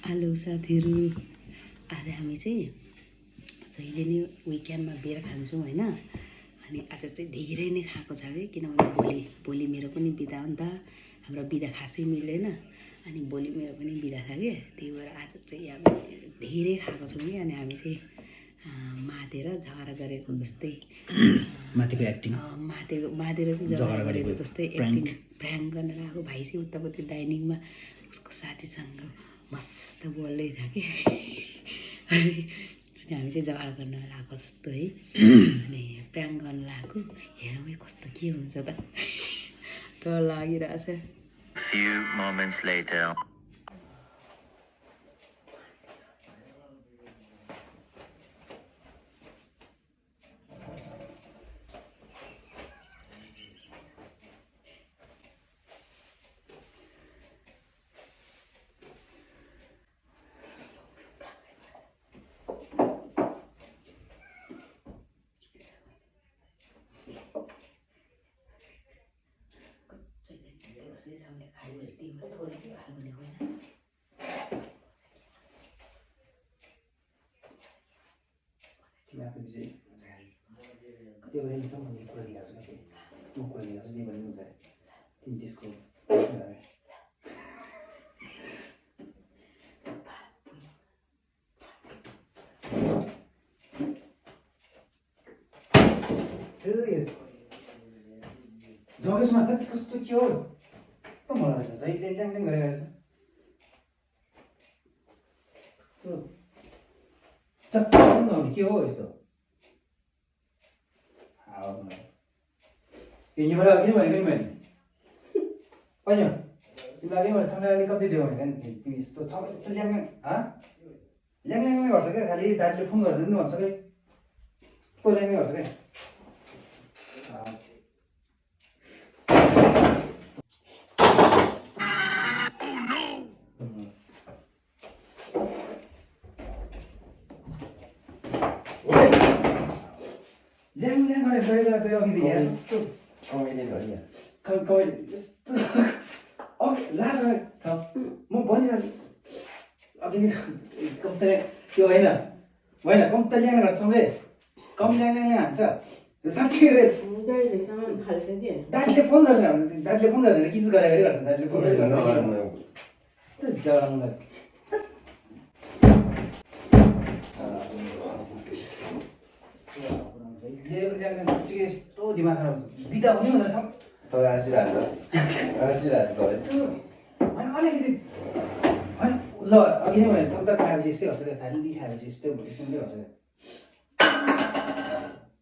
Hello साथीहरू, आज हामी चाहिँ जहिले नै विकेन्डमा बियर खान्छौँ होइन। अनि आज चाहिँ धेरै नै खाएको छ कि, किनभने भोलि मेरो पनि बिदा हो नि त। हाम्रो बिदा खासै मिल्दैन, अनि भोलि मेरो पनि बिदा छ कि, त्यही भएर आज चाहिँ हामी धेरै खाएको छौँ कि। अनि हामी चाहिँ मातेर झगडा गरेको जस्तै माथिको एक्टिङ मातेर चाहिँ झगडा गरेको जस्तै एक्टिङ प्र्याङ्क गर्न गएको। भाइ चाहिँ उतापट्टि डाइनिङमा उसको साथीसँग मस्त बोल्दै थियो कि। अनि हामी चाहिँ झगडा गर्न लागेको जस्तो है, अनि प्र्याङ्क गर्न लागेको। हेरौँ है कस्तो के हुन्छ त, डर लागिरहेछ। Few moments later. त्यो भने चाहिँ मैले कुरा दिएको छु कि म कुरा दिएको छु नि भन्नु हुन्छ तिमी त्यसको जगेसमा त कस्तो के हो त मलाई रहेछ जहिले ल्याङ गरेको रहेछ चट्टा नहुने के हो यस्तो यहीँबाट अघि नै भनेको नि मैले होइन तिमीलाई अघि मैले सँगै कति दियो भनेको नि तिमी यस्तो छ यस्तो ल्याङ ल्याङ गर्छ क्या। खालि दाजुले फोन गरेर पनि भन्छ कि यस्तो ल्याङ गर्छ क्या। ल्याङ गरेर गयो अघि यस्तो कमेडी यस्तो अघि लाज छ। म भनिरहेको अघि नै कम्ता त्यो होइन कम्ता ल्याङ गर्छ सबले कम ल्याङ हान्छ साँच्चै दाजुले फोन गर्छ दाजुले फोन गर्दैन किस गरेर गर्छ दाजुले फोन गर्छ जराङ यस्तो दिमाग खराब बिदा हुने हुँदैन छ होइन अलिकति होइन ल अघि नै भने शब्द खाएपछि यस्तै गर्छ क्या। थाली खाएपछि यस्तै यस्तै गर्छ क्या।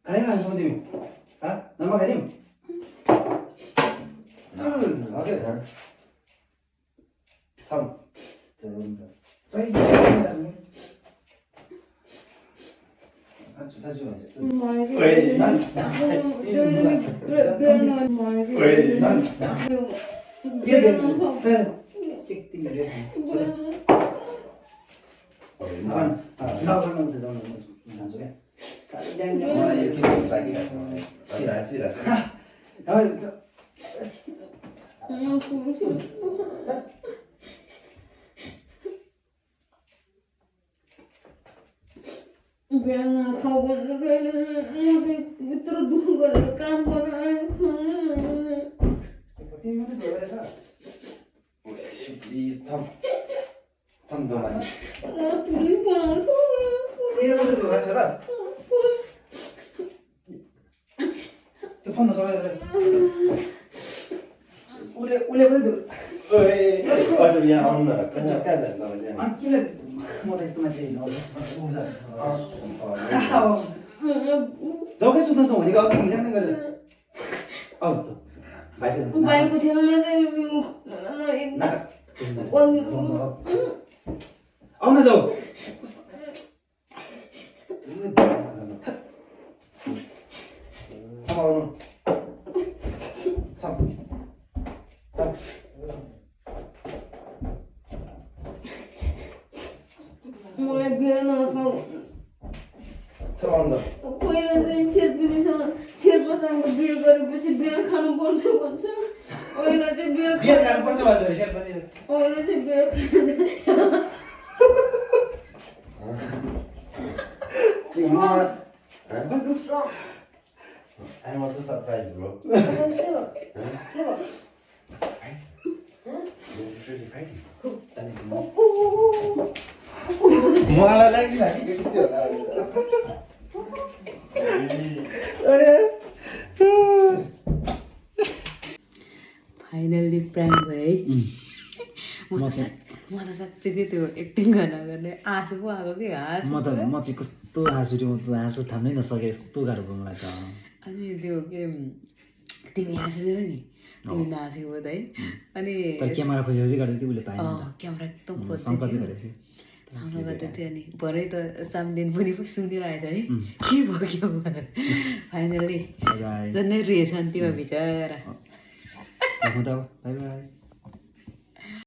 खानै खान्छौ तिमी नम्बर खाइदिउँ साँच्चै बिहान खाऊ भन्नु यत्रो दुःख गरेर काम गरेर त्यो फोन नचलाएर उसले पनि किन म त यस्तो मान्छे जबै सुत्नु भनेको अघि हिँड्ने गरेर आउँछ बाइकको छेउमा आउन जाऊ मलाई बियर नखाऊ पहिला चाहिँ शेर्पासँग बियर गरेपछि बियर खानु पर्छ भन्छ। अहिले चाहिँ बियर खानुपर्छ भन्छ अहिले चाहिँ beer I'm also surprised, bro. You're really fighting. मलाई लाग्यो फाइनल्ली प्राङ्क भयो है म त साँच्चीकै त्यो एक्टिङ गर्ने आँसु पो आएको कि हाँस म चाहिँ कस्तो हाँसु उठ्यो, म त हाँसु थाम्नै नसकेँ, यस्तो गाह्रो भयो मलाई त। अनि त्यो के तिमी हाँसिदिएर नि तिमी नहाँसेको भयो त है अनि तर क्यामेरा खोजेपछि गरेको थियो, उसले पाएन नि त। क्यामेरा एकदम शङ्का चाहिँ खोज्दै गरेको थियो। गरेको थियो अनि भरे त सामदिन पनि सुनिरहेछ है के भयो के भयो फाइनल्ली बाई झन्डै रुएछ नि तिमी बिचरा राख्नु त, बाई बाई।